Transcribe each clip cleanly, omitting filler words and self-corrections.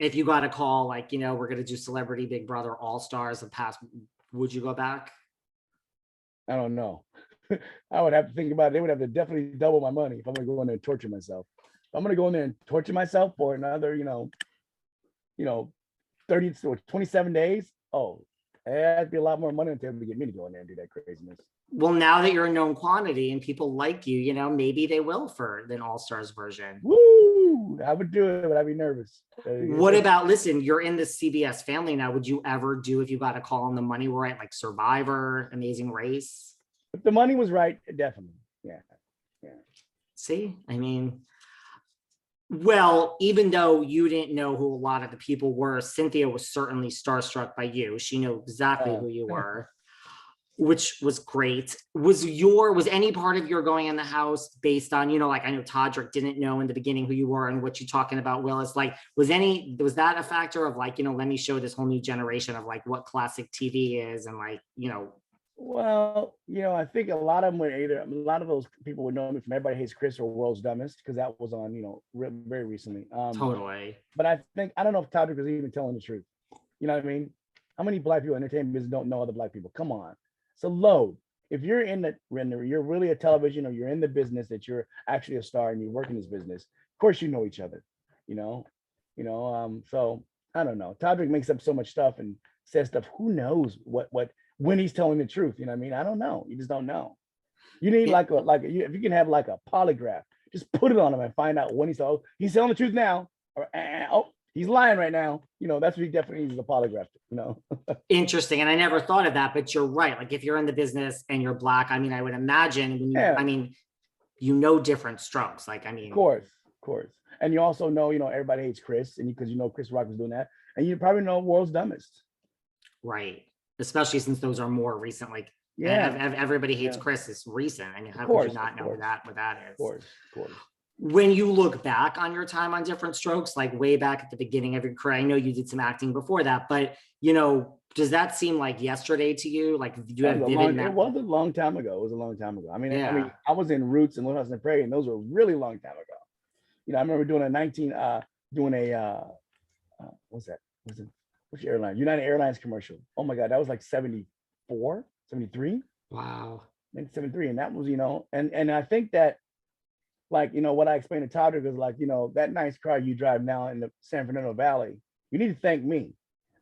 if you got a call, like, we're going to do Celebrity Big Brother All-Stars of past, would you go back? I don't know. I would have to think about it. They would have to definitely double my money if I'm going to go in there and torture myself. If I'm going to go in there and torture myself for another, 30 or 27 days. Oh, that'd be a lot more money to get me to go in there and do that craziness. Well, now that you're a known quantity and people like you, maybe they will for an All-Stars version. Woo! I would do it, but I'd be nervous. What about, listen, you're in the CBS family now. Would you ever do, if you got a call and the money were right, like Survivor, Amazing Race? If the money was right, definitely. Yeah. See, well, even though you didn't know who a lot of the people were, Cynthia was certainly starstruck by you. She knew exactly who you were, which was great. Was any part of your going in the house based on, like, I know Todrick didn't know in the beginning who you were and what you're talking about, Willis, like, was that a factor of like, let me show this whole new generation of like what classic TV is and like, Well, I think a lot of them a lot of those people would know me from Everybody Hates Chris or World's Dumbest, because that was on, very recently. Totally. But I don't know if Todrick was even telling the truth. You know what I mean? How many black people in entertainment business don't know other black people? Come on. It's a load. If you're you're really a television, or you're in the business that you're actually a star and you work in this business, of course you know each other. So I don't know. Todrick makes up so much stuff and says stuff. Who knows what when he's telling the truth? You know what I mean? I don't know. You just don't know. You need if you can have like a polygraph, just put it on him and find out when he's telling the truth now, or he's lying right now. That's what he definitely needs, a polygraph. Interesting. And I never thought of that, but you're right. Like if you're in the business and you're black, I would imagine Diff'rent Strokes. Like, Of course. And you also know, Everybody Hates Chris, and because Chris Rock was doing that, and you probably know World's Dumbest. Right. Especially since those are more recent, like Everybody Hates Chris is recent. How could you not know what that is? Of course. When you look back on your time on Diff'rent Strokes, like way back at the beginning of your career, I know you did some acting before that, but does that seem like yesterday to you? Like, do you have vivid memories? It was a long time ago. It was a long time ago. I was in Roots and Little House on the Prairie, and those were a really long time ago. I remember doing what's that? Which airline? United Airlines commercial. Oh my God, that was like 74, 73. Wow. Maybe 73. And that was, and I think that, like, what I explained to Todrick is like, that nice car you drive now in the San Fernando Valley, you need to thank me,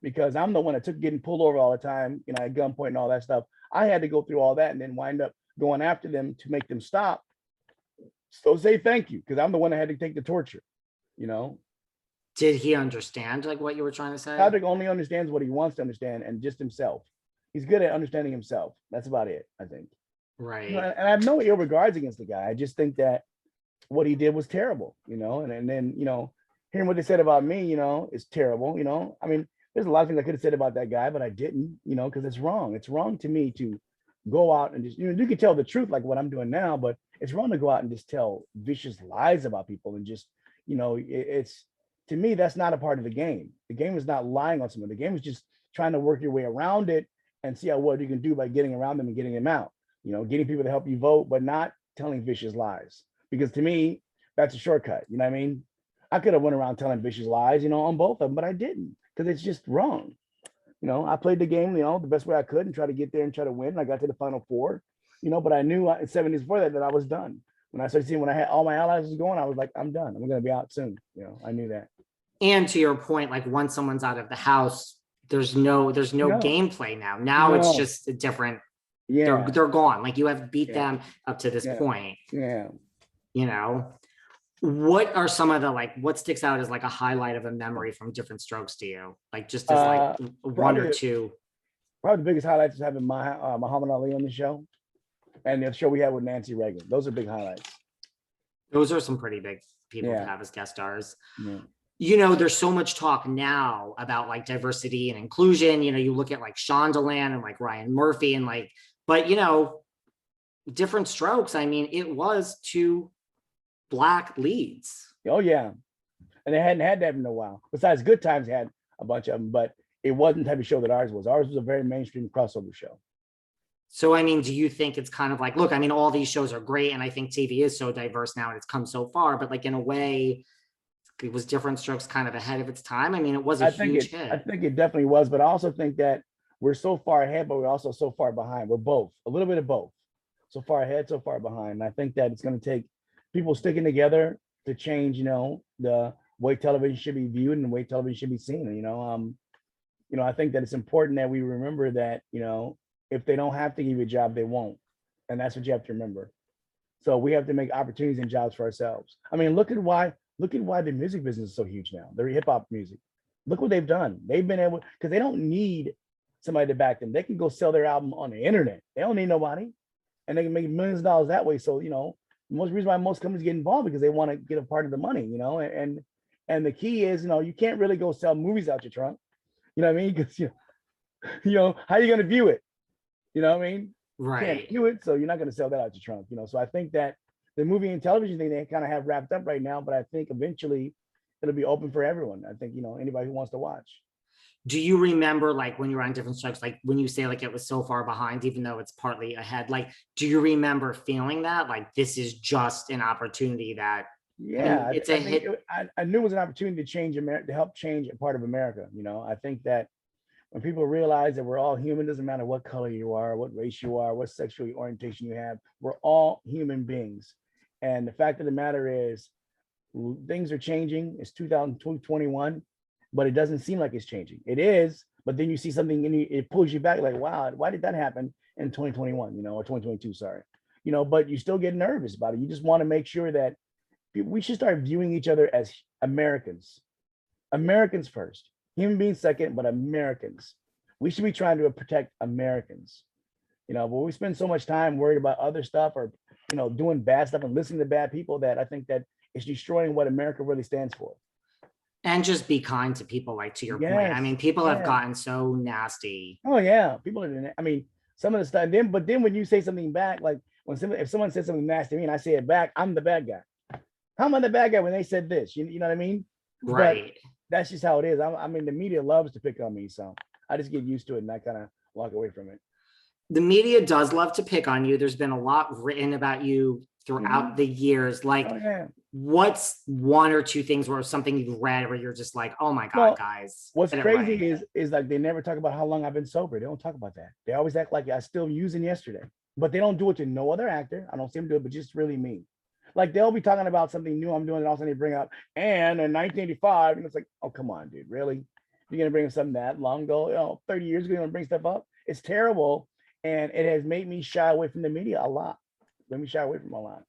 because I'm the one that took getting pulled over all the time, at gunpoint and all that stuff. I had to go through all that and then wind up going after them to make them stop. So say thank you, because I'm the one that had to take the torture, Did he understand like what you were trying to say? Todrick only understands what he wants to understand, and just himself. He's good at understanding himself. That's about it, I think. Right. And I have no ill regards against the guy. I just think that what he did was terrible, and then, hearing what they said about me, is terrible, there's a lot of things I could have said about that guy, but I didn't, because it's wrong. It's wrong to me to go out and just, you can tell the truth like what I'm doing now, but it's wrong to go out and just tell vicious lies about people and just, it's, to me, that's not a part of the game. The game is not lying on someone. The game is just trying to work your way around it and see what you can do by getting around them and getting them out, getting people to help you vote, but not telling vicious lies. Because to me, that's a shortcut. You know what I mean? I could have went around telling vicious lies, on both of them, but I didn't, because it's just wrong. I played the game, the best way I could and try to get there and try to win. I got to the Final Four, but I knew in 7 days before that I was done. When I started seeing when I had all my allies was going, I was like, I'm done. I'm going to be out soon. I knew that. And to your point, like once someone's out of the house, there's no gameplay now. Now it's just a different. Yeah, they're gone. Like you have beat them up to this point. Yeah. What are some of the what sticks out as like a highlight of a memory from Diff'rent Strokes to you? Like just as one or two. Probably the biggest highlights is having Muhammad Ali on the show, and the show we had with Nancy Reagan. Those are big highlights. Those are some pretty big people to have as guest stars. Yeah. There's so much talk now about like diversity and inclusion. You look at like Shondaland and like Ryan Murphy and but Diff'rent Strokes. It was two Black leads. Oh yeah, and they hadn't had that in a while. Besides, Good Times had a bunch of them, but it wasn't the type of show that ours was. Ours was a very mainstream crossover show. So, do you think it's kind of like, look, all these shows are great, and I think TV is so diverse now and it's come so far, but like in a way, was Diff'rent Strokes kind of ahead of its time? I mean, it was a I think huge I hit. think it definitely was, but I also think that we're so far ahead, but we're also so far behind. We're both, a little bit of both. So far ahead, so far behind. And I think that it's going to take people sticking together to change, the way television should be viewed and the way television should be seen. I think that it's important that we remember that, if they don't have to give you a job, they won't. And that's what you have to remember. So we have to make opportunities and jobs for ourselves. I mean, look at why the music business is so huge now. The hip hop music. Look what they've done. They've been able, because they don't need somebody to back them. They can go sell their album on the internet. They don't need nobody. And they can make millions of dollars that way. So, most reason why most companies get involved because they want to get a part of the money, and the key is, you can't really go sell movies out your trunk. You know what I mean? Because how are you going to view it? You know what I mean? Right. Can't view it, so you're not going to sell that out your trunk. So I think that the movie and television thing they kind of have wrapped up right now, but I think eventually it'll be open for everyone. I think anybody who wants to watch. Do you remember, like, when you were on Diff'rent Strokes, like when you say like it was so far behind, even though it's partly ahead, like, do you remember feeling that like this is just an opportunity that, Yeah, I mean, it's a hit? I knew it was an opportunity to change America, to help change a part of America. I think that when people realize that we're all human, doesn't matter what color you are, what race you are, what sexual orientation you have, we're all human beings. And the fact of the matter is, things are changing. It's 2021, but it doesn't seem like it's changing. It is, but then you see something and it pulls you back like, wow, why did that happen in 2021, or 2022, sorry. But you still get nervous about it. You just want to make sure that we should start viewing each other as Americans. Americans first, human beings second, but Americans. We should be trying to protect Americans. But we spend so much time worried about other stuff or, doing bad stuff and listening to bad people that I think that it's destroying what America really stands for. And just be kind to people, like, to your point. I mean, people have gotten so nasty. Oh yeah, people are. I mean, some of the stuff. But then when you say something back, like if someone says something nasty to me and I say it back, I'm the bad guy. How am I the bad guy when they said this? You know what I mean? Right. But that's just how it is. I mean, the media loves to pick on me, so I just get used to it and I kind of walk away from it. The media does love to pick on you. There's been a lot written about you throughout the years. Like, what's one or two things where something you've read where you're just like, oh my God, guys. What's crazy is like they never talk about how long I've been sober. They don't talk about that. They always act like I still using yesterday, but they don't do it to no other actor. I don't see them do it, but just really me. Like they'll be talking about something new I'm doing, and all of a sudden they bring up, and in 1985, and it's like, oh, come on, dude, really? You're gonna bring up something that long ago, 30 years ago, you're gonna bring stuff up? It's terrible. And it has made me shy away from the media a lot. Made me shy away from a lot.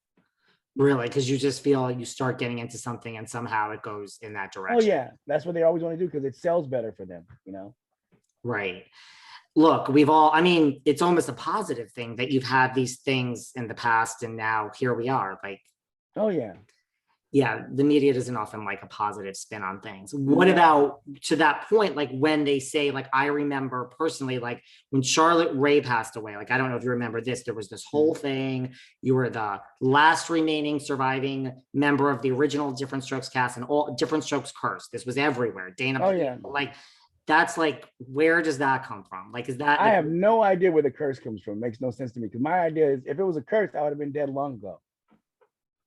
Really? Because you just feel like you start getting into something and somehow it goes in that direction. Oh yeah, that's what they always want to do because it sells better for them, Right. Look, I mean, it's almost a positive thing that you've had these things in the past and now here we are. Like, oh yeah. Yeah, the media doesn't often like a positive spin on things. What about, to that point, like when they say, like, I remember personally, like when Charlotte Rae passed away, like, I don't know if you remember this, there was this whole thing. You were the last remaining surviving member of the original Diff'rent Strokes cast and all Diff'rent Strokes curse. This was everywhere. Dana, like, that's like, where does that come from? Like, is that? I have no idea where the curse comes from. It makes no sense to me because my idea is if it was a curse, I would have been dead long ago.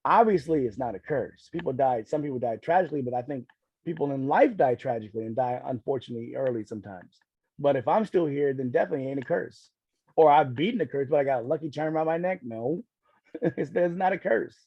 Obviously, it's not a curse. People died. Some people died tragically, but I think people in life die tragically and die, unfortunately, early sometimes. But if I'm still here, then definitely ain't a curse. Or I've beaten a curse, but I got a lucky charm around my neck. No, it's not a curse.